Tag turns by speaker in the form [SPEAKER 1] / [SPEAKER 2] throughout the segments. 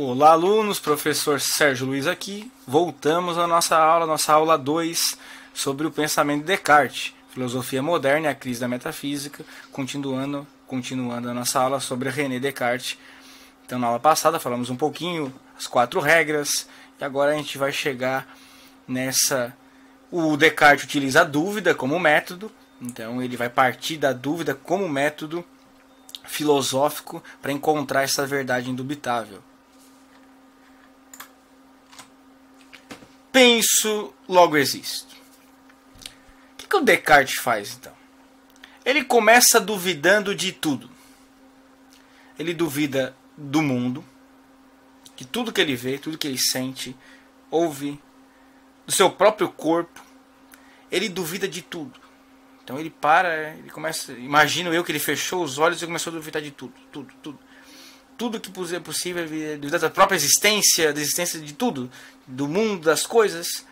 [SPEAKER 1] Olá, alunos, professor Sérgio Luiz aqui. Voltamos à nossa aula 2, sobre o pensamento de Descartes, filosofia moderna e a crise da metafísica, continuando a nossa aula sobre René Descartes. Então, na aula passada falamos um pouquinho as 4 regras, e agora a gente vai chegar nessa... O Descartes utiliza a dúvida como método, então ele vai partir da dúvida como método filosófico para encontrar essa verdade indubitável. Penso, logo existo. O que o Descartes faz, então? Ele começa duvidando de tudo. Ele duvida do mundo, de tudo que ele vê, tudo que ele sente, ouve, do seu próprio corpo. Ele duvida de tudo. Então ele ele começa... Imagino eu que ele fechou os olhos e começou a duvidar de tudo. Tudo que é possível, da própria existência, da existência de tudo, do mundo, das coisas.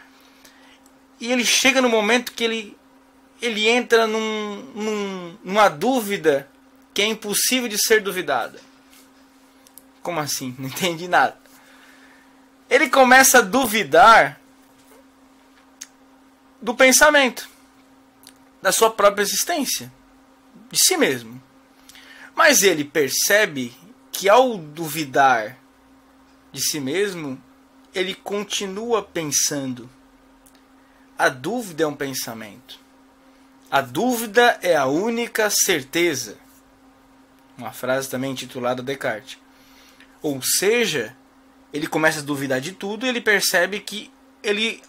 [SPEAKER 1] E ele chega no momento que ele entra numa dúvida que é impossível de ser duvidada. Como assim? Não entendi nada. Ele começa a duvidar do pensamento, da sua própria existência, de si mesmo. Mas ele percebe que ao duvidar de si mesmo, ele continua pensando. A dúvida é um pensamento. A dúvida é a única certeza. Uma frase também intitulada Descartes. Ou seja, ele começa a duvidar de tudo e ele percebe que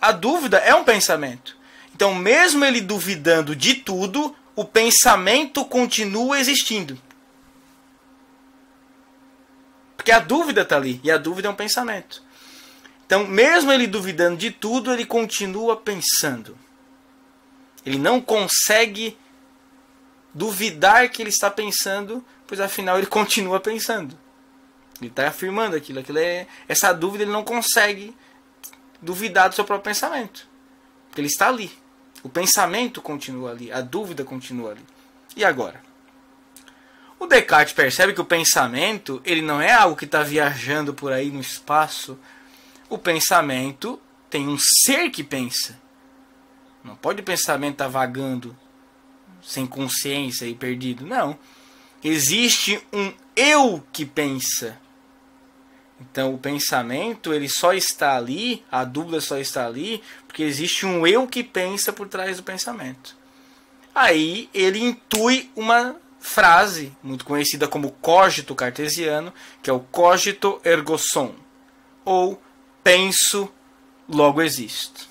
[SPEAKER 1] a dúvida é um pensamento. Então, mesmo ele duvidando de tudo, o pensamento continua existindo. Porque a dúvida está ali, e a dúvida é um pensamento. Então, mesmo ele duvidando de tudo, ele continua pensando. Ele não consegue duvidar que ele está pensando, pois afinal ele continua pensando. Ele está afirmando aquilo. Essa dúvida ele não consegue duvidar do seu próprio pensamento. Porque ele está ali. O pensamento continua ali, a dúvida continua ali. E agora? O Descartes percebe que o pensamento ele não é algo que está viajando por aí no espaço. O pensamento tem um ser que pensa. Não pode o pensamento estar vagando sem consciência e perdido. Não. Existe um eu que pensa. Então o pensamento ele só está ali, a dúvida só está ali, porque existe um eu que pensa por trás do pensamento. Aí ele intui uma frase muito conhecida como cogito cartesiano, que é o cogito ergo sum, ou penso, logo existo.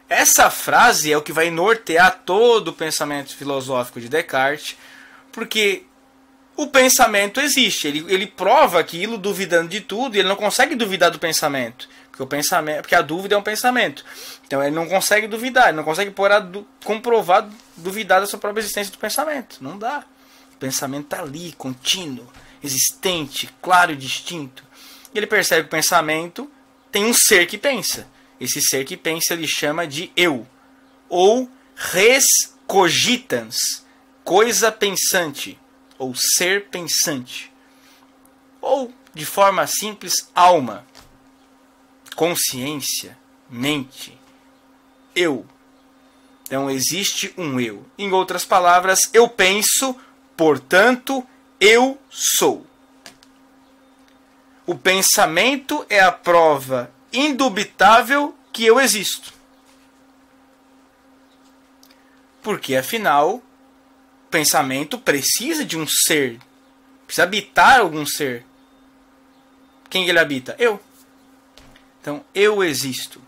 [SPEAKER 1] Essa frase é o que vai nortear todo o pensamento filosófico de Descartes, porque o pensamento existe, ele prova aquilo duvidando de tudo, e ele não consegue duvidar do pensamento, porque a dúvida é um pensamento. Então ele não consegue duvidar, ele não consegue comprovar, duvidar da sua própria existência do pensamento. Não dá. O pensamento está ali, contínuo, existente, claro e distinto. E ele percebe que o pensamento tem um ser que pensa. Esse ser que pensa ele chama de eu, ou res cogitans, coisa pensante, ou ser pensante, ou de forma simples, alma, consciência, mente, eu. Então existe um eu. Em outras palavras, eu penso, portanto, eu sou. O pensamento é a prova indubitável que eu existo. Porque afinal, o pensamento precisa de um ser. Precisa habitar algum ser. Quem ele habita? Eu. Então, eu existo.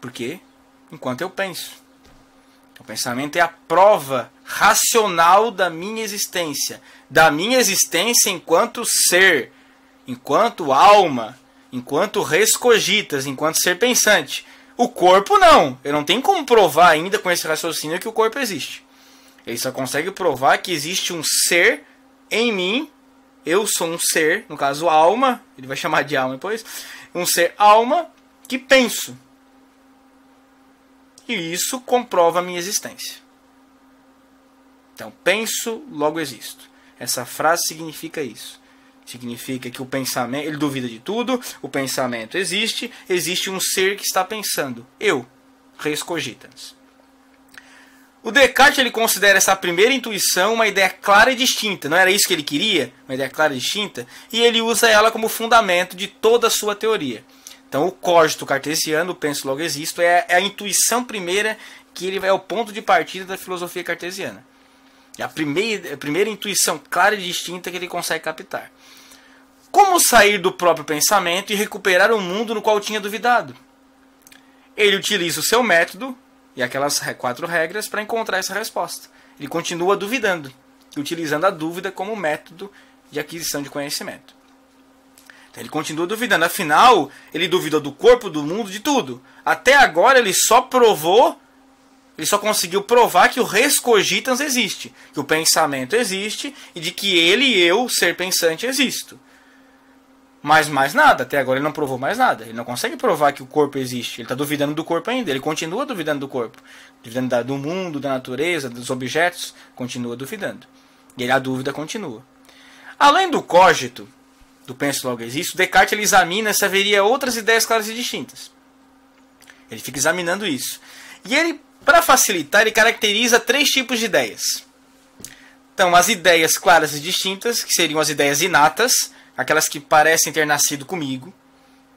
[SPEAKER 1] Por quê? Enquanto eu penso. O pensamento é a prova racional da minha existência. Da minha existência enquanto ser. Enquanto alma. Enquanto res cogitas. Enquanto ser pensante. O corpo não. Eu não tenho como provar ainda com esse raciocínio que o corpo existe. Ele só consegue provar que existe um ser em mim. Eu sou um ser, no caso alma, ele vai chamar de alma depois. Um ser alma que penso. E isso comprova a minha existência. Então, penso, logo existo. Essa frase significa isso. Significa que o pensamento, ele duvida de tudo, o pensamento existe, existe um ser que está pensando. Eu, res cogitans. O Descartes ele considera essa primeira intuição uma ideia clara e distinta. Não era isso que ele queria? Uma ideia clara e distinta? E ele usa ela como fundamento de toda a sua teoria. Então o cogito cartesiano, o penso logo existo, é a intuição primeira que ele é o ponto de partida da filosofia cartesiana. É a primeira intuição clara e distinta que ele consegue captar. Como sair do próprio pensamento e recuperar o mundo no qual tinha duvidado? Ele utiliza o seu método e aquelas 4 regras para encontrar essa resposta. Ele continua duvidando, utilizando a dúvida como método de aquisição de conhecimento. Então, ele continua duvidando. Afinal, ele duvidou do corpo, do mundo, de tudo. Até agora ele só conseguiu provar que o res cogitans existe, que o pensamento existe e de que ele, eu, ser pensante, existo. Mas mais nada, até agora ele não provou mais nada. Ele não consegue provar que o corpo existe. Ele está duvidando do corpo ainda. Ele continua duvidando do corpo. Duvidando do mundo, da natureza, dos objetos. Continua duvidando. E a dúvida continua. Além do cogito, do penso logo existo, Descartes ele examina se haveria outras ideias claras e distintas. Ele fica examinando isso. E ele, para facilitar, ele caracteriza 3 tipos de ideias. Então, as ideias claras e distintas, que seriam as ideias inatas, aquelas que parecem ter nascido comigo.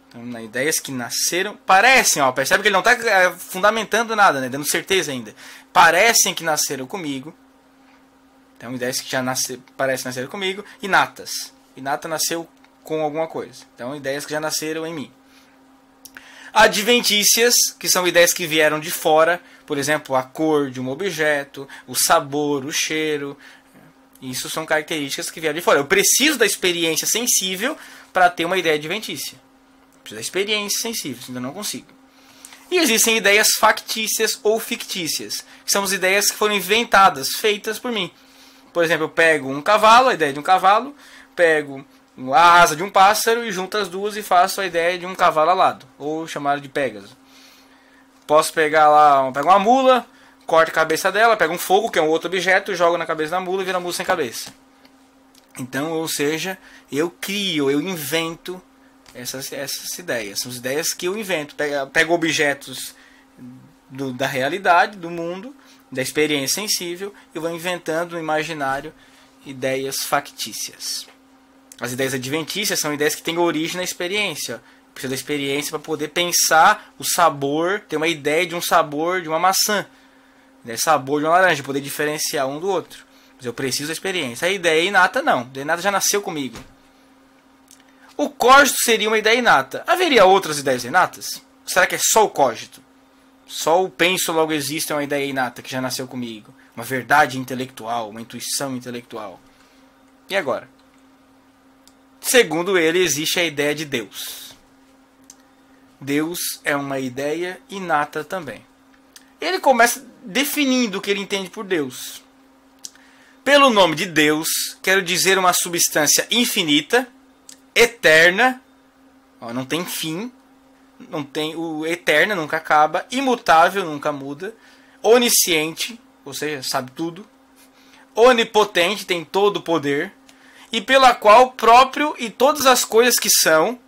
[SPEAKER 1] Então, ideias que nasceram... Parecem, ó, percebe que ele não está fundamentando nada, né, dando certeza ainda. Parecem que nasceram comigo. Então, ideias que já parecem nascer comigo. Inatas. Inata nasceu com alguma coisa. Então, ideias que já nasceram em mim. Adventícias, que são ideias que vieram de fora. Por exemplo, a cor de um objeto, o sabor, o cheiro... Isso são características que vieram de fora. Eu preciso da experiência sensível para ter uma ideia adventícia. Preciso da experiência sensível, senão não consigo. E existem ideias factícias ou fictícias, que são as ideias que foram inventadas, feitas por mim. Por exemplo, eu pego um cavalo, a ideia de um cavalo, pego a asa de um pássaro e junto as duas e faço a ideia de um cavalo alado, ou chamado de Pégaso. Posso pegar lá, pego uma mula, corto a cabeça dela, pego um fogo, que é um outro objeto, jogo na cabeça da mula e vira a mula sem cabeça. Então, ou seja, eu crio, eu invento essas ideias. São as ideias que eu invento. Pego objetos da realidade, do mundo, da experiência sensível, e vou inventando no imaginário ideias factícias. As ideias adventícias são ideias que têm origem na experiência. Preciso da experiência para poder pensar o sabor, ter uma ideia de um sabor de uma maçã. Sabor de uma laranja, poder diferenciar um do outro. Mas eu preciso da experiência. A ideia inata não. A ideia inata já nasceu comigo. O cogito seria uma ideia inata. Haveria outras ideias inatas? Será que é só o cogito? Só o penso logo existe é uma ideia inata que já nasceu comigo. Uma verdade intelectual, uma intuição intelectual. E agora? Segundo ele, existe a ideia de Deus. Deus é uma ideia inata também. Ele começa definindo o que ele entende por Deus. Pelo nome de Deus, quero dizer uma substância infinita, eterna, não tem fim, eterna, nunca acaba, imutável, nunca muda, onisciente, ou seja, sabe tudo, onipotente, tem todo o poder, e pela qual próprio e todas as coisas que são,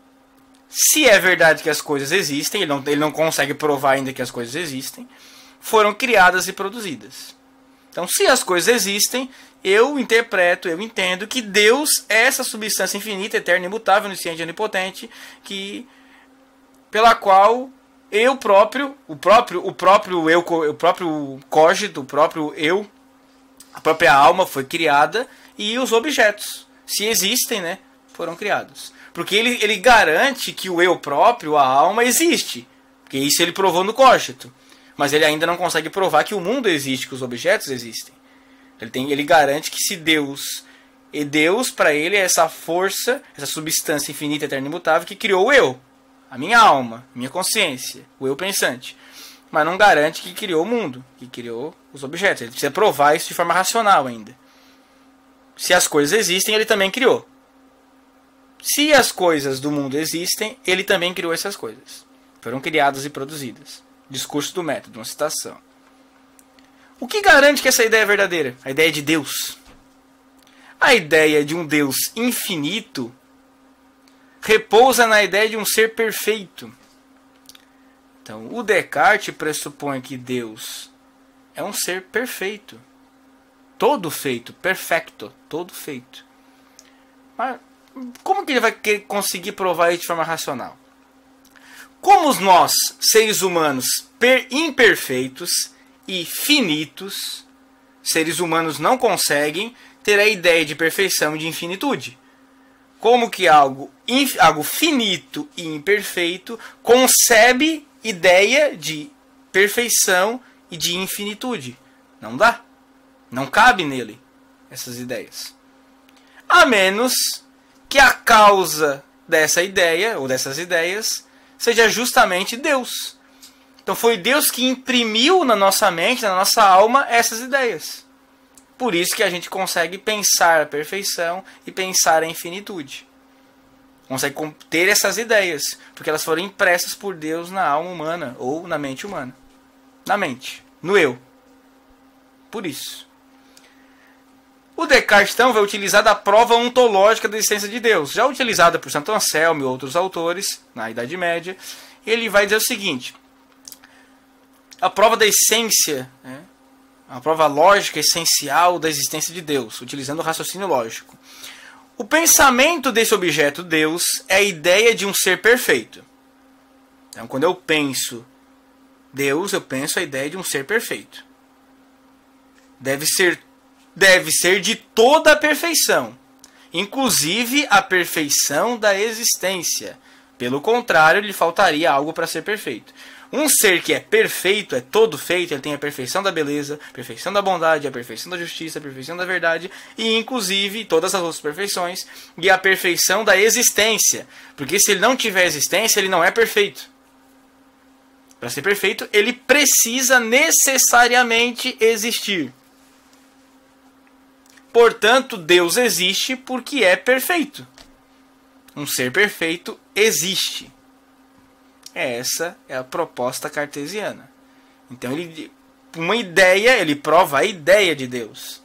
[SPEAKER 1] se é verdade que as coisas existem, ele não consegue provar ainda que as coisas existem, foram criadas e produzidas. Então, se as coisas existem, eu interpreto, eu entendo que Deus é essa substância infinita, eterna, imutável, onisciente, onipotente, pela qual eu próprio, o próprio cogito, o próprio eu, a própria alma foi criada e os objetos, se existem, né, foram criados. Porque ele garante que o eu próprio, a alma, existe. Porque isso ele provou no cogito. Mas ele ainda não consegue provar que o mundo existe, que os objetos existem. Ele garante que se Deus... E Deus, para ele, é essa força, essa substância infinita, eterna e imutável que criou o eu. A minha alma, a minha consciência, o eu pensante. Mas não garante que criou o mundo, que criou os objetos. Ele precisa provar isso de forma racional ainda. Se as coisas existem, ele também criou. Se as coisas do mundo existem, ele também criou essas coisas. Foram criadas e produzidas. Discurso do método, uma citação. O que garante que essa ideia é verdadeira? A ideia de Deus. A ideia de um Deus infinito repousa na ideia de um ser perfeito. Então, o Descartes pressupõe que Deus é um ser perfeito. Todo feito, perfecto, todo feito. Mas como que ele vai conseguir provar isso de forma racional? Como nós, seres humanos imperfeitos e finitos, seres humanos não conseguem ter a ideia de perfeição e de infinitude. Como que algo finito e imperfeito concebe ideia de perfeição e de infinitude? Não dá. Não cabe nele essas ideias. A menos que a causa dessa ideia, ou dessas ideias, seja justamente Deus. Então foi Deus que imprimiu na nossa mente, na nossa alma, essas ideias. Por isso que a gente consegue pensar a perfeição e pensar a infinitude. Consegue ter essas ideias, porque elas foram impressas por Deus na alma humana, ou na mente humana. Na mente, no eu. Por isso. O Descartes, então, vai utilizar a prova ontológica da existência de Deus, já utilizada por Santo Anselmo e outros autores, na Idade Média. Ele vai dizer o seguinte: a prova da essência, a prova lógica essencial da existência de Deus, utilizando o raciocínio lógico. O pensamento desse objeto Deus é a ideia de um ser perfeito. Então, quando eu penso Deus, eu penso a ideia de um ser perfeito. Deve ser de toda a perfeição, inclusive a perfeição da existência. Pelo contrário, lhe faltaria algo para ser perfeito. Um ser que é perfeito, é todo feito, ele tem a perfeição da beleza, a perfeição da bondade, a perfeição da justiça, a perfeição da verdade, e inclusive todas as outras perfeições, e a perfeição da existência. Porque se ele não tiver existência, ele não é perfeito. Para ser perfeito, ele precisa necessariamente existir. Portanto, Deus existe porque é perfeito. Um ser perfeito existe. Essa é a proposta cartesiana. Então, ele prova a ideia de Deus.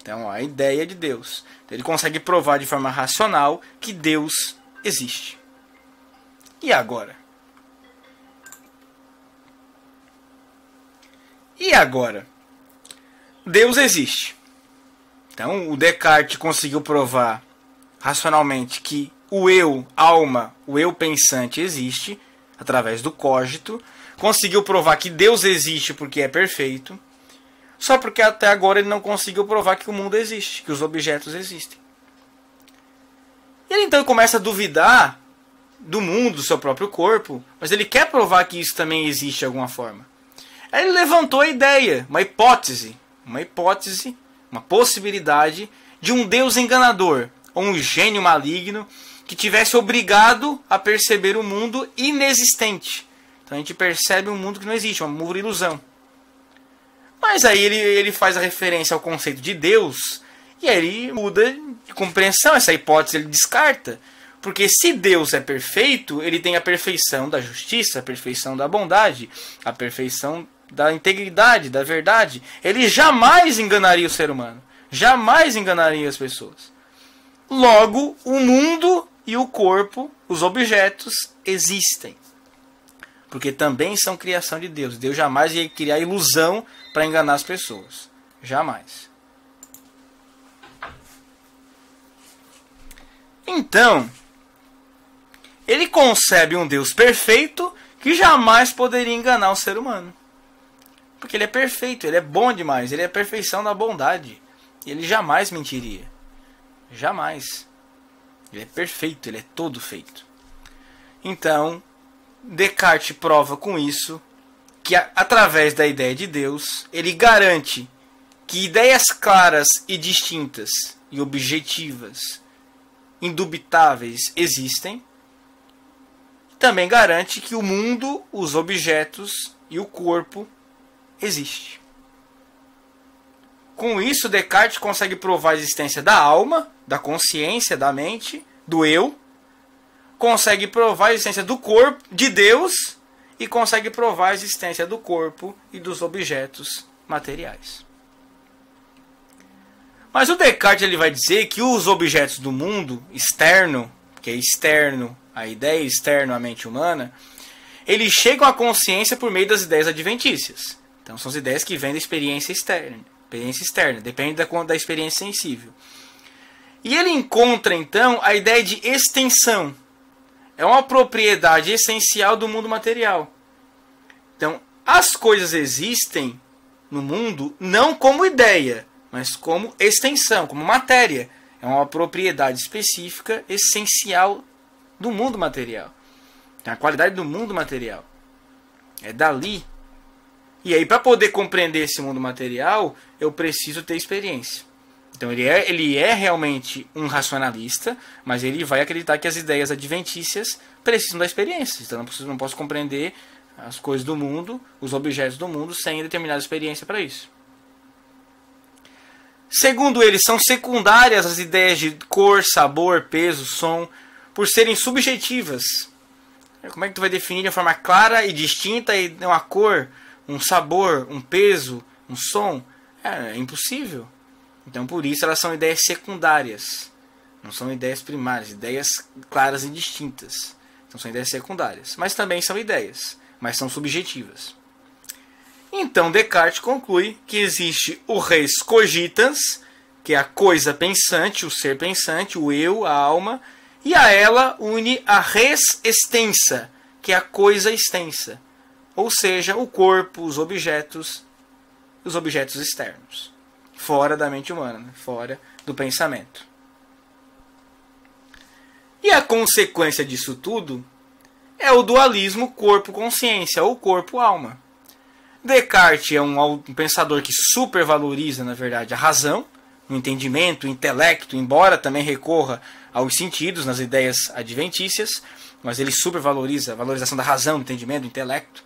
[SPEAKER 1] Então, a ideia de Deus. Ele consegue provar de forma racional que Deus existe. E agora? Deus existe. Então, o Descartes conseguiu provar racionalmente que o eu, alma, o eu pensante existe, através do cogito. Conseguiu provar que Deus existe porque é perfeito. Só porque até agora ele não conseguiu provar que o mundo existe, que os objetos existem. E ele então começa a duvidar do mundo, do seu próprio corpo, mas ele quer provar que isso também existe de alguma forma. Aí ele levantou a ideia, uma hipótese, uma possibilidade de um Deus enganador, ou um gênio maligno, que tivesse obrigado a perceber o mundo inexistente. Então a gente percebe um mundo que não existe, uma pura ilusão. Mas aí ele faz a referência ao conceito de Deus, e aí ele muda de compreensão, essa hipótese ele descarta. Porque se Deus é perfeito, ele tem a perfeição da justiça, a perfeição da bondade, a perfeição da integridade, da verdade. Ele jamais enganaria o ser humano. Jamais enganaria as pessoas. Logo, o mundo e o corpo, os objetos, existem. Porque também são criação de Deus. Deus jamais ia criar ilusão para enganar as pessoas. Jamais. Então, ele concebe um Deus perfeito que jamais poderia enganar o ser humano. Porque ele é perfeito, ele é bom demais, ele é a perfeição da bondade. Ele jamais mentiria. Jamais. Ele é perfeito, ele é todo feito. Então, Descartes prova com isso que, através da ideia de Deus, ele garante que ideias claras e distintas e objetivas, indubitáveis, existem. Também garante que o mundo, os objetos e o corpo existe. Com isso, Descartes consegue provar a existência da alma, da consciência, da mente, do eu. Consegue provar a existência do corpo, de Deus. E consegue provar a existência do corpo e dos objetos materiais. Mas o Descartes ele vai dizer que os objetos do mundo externo, que é externo, a ideia externa à mente humana, eles chegam à consciência por meio das ideias adventícias. Então são as ideias que vêm da experiência externa, depende da experiência sensível. E ele encontra então a ideia de extensão. É uma propriedade essencial do mundo material. Então, as coisas existem no mundo não como ideia, mas como extensão, como matéria. É uma propriedade específica, essencial do mundo material. Então, a qualidade do mundo material é dali. E aí, para poder compreender esse mundo material, eu preciso ter experiência. Então, ele é realmente um racionalista, mas ele vai acreditar que as ideias adventícias precisam da experiência. Então, eu não posso compreender as coisas do mundo, os objetos do mundo, sem determinada experiência para isso. Segundo ele, são secundárias as ideias de cor, sabor, peso, som, por serem subjetivas. Como é que tu vai definir de uma forma clara e distinta uma cor, um sabor, um peso, um som? É impossível. Então, por isso, elas são ideias secundárias. Não são ideias primárias, ideias claras e distintas. Então, são ideias secundárias. Mas também são ideias, mas são subjetivas. Então, Descartes conclui que existe o res cogitans, que é a coisa pensante, o ser pensante, o eu, a alma, e a ela une a res extensa, que é a coisa extensa. Ou seja, o corpo, os objetos externos. Fora da mente humana, né? Fora do pensamento. E a consequência disso tudo é o dualismo corpo-consciência, ou corpo-alma. Descartes é um pensador que supervaloriza, na verdade, a razão, o entendimento, o intelecto, embora também recorra aos sentidos, nas ideias adventícias, mas ele supervaloriza a valorização da razão, do entendimento, do intelecto.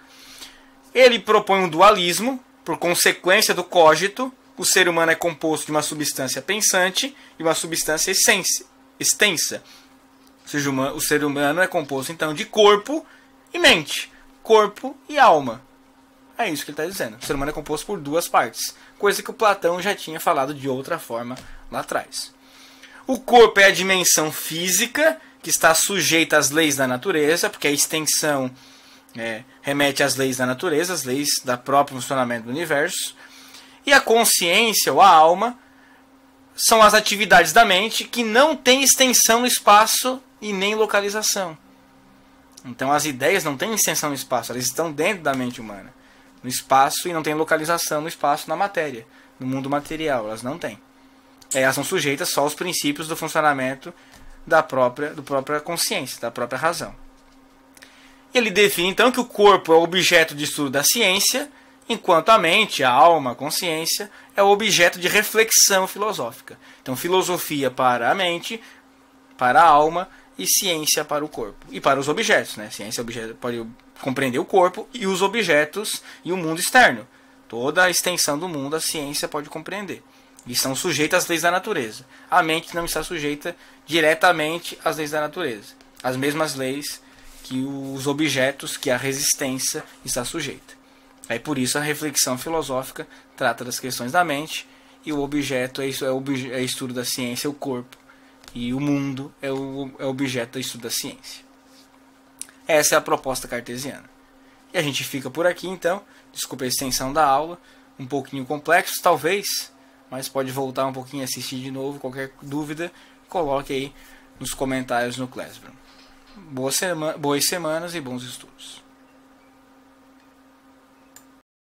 [SPEAKER 1] Ele propõe um dualismo, por consequência do cogito. O ser humano é composto de uma substância pensante e uma substância extensa. Ou seja, o ser humano é composto, então, de corpo e mente. Corpo e alma. É isso que ele está dizendo. O ser humano é composto por duas partes. Coisa que o Platão já tinha falado de outra forma lá atrás. O corpo é a dimensão física, que está sujeita às leis da natureza, porque a extensão remete às leis da natureza, às leis do próprio funcionamento do universo. E a consciência, ou a alma, são as atividades da mente que não têm extensão no espaço e nem localização. Então as ideias não têm extensão no espaço, elas estão dentro da mente humana. No espaço e não têm localização no espaço, na matéria, no mundo material, elas não têm. Elas são sujeitas só aos princípios do funcionamento da própria consciência, da própria razão. Ele define então que o corpo é o objeto de estudo da ciência, enquanto a mente, a alma, a consciência, é o objeto de reflexão filosófica. Então, filosofia para a mente, para a alma, e ciência para o corpo. E para os objetos, né? Ciência pode compreender o corpo e os objetos e o mundo externo. Toda a extensão do mundo a ciência pode compreender. E estão sujeitas às leis da natureza. A mente não está sujeita diretamente às leis da natureza. As mesmas leis que os objetos, que a resistência está sujeita. Aí por isso a reflexão filosófica trata das questões da mente e o objeto é estudo da ciência, o corpo. E o mundo é objeto do estudo da ciência. Essa é a proposta cartesiana. E a gente fica por aqui então. Desculpa a extensão da aula. Um pouquinho complexo, talvez. Mas pode voltar um pouquinho e assistir de novo. Qualquer dúvida, coloque aí nos comentários no Classroom. Boas semanas e bons estudos.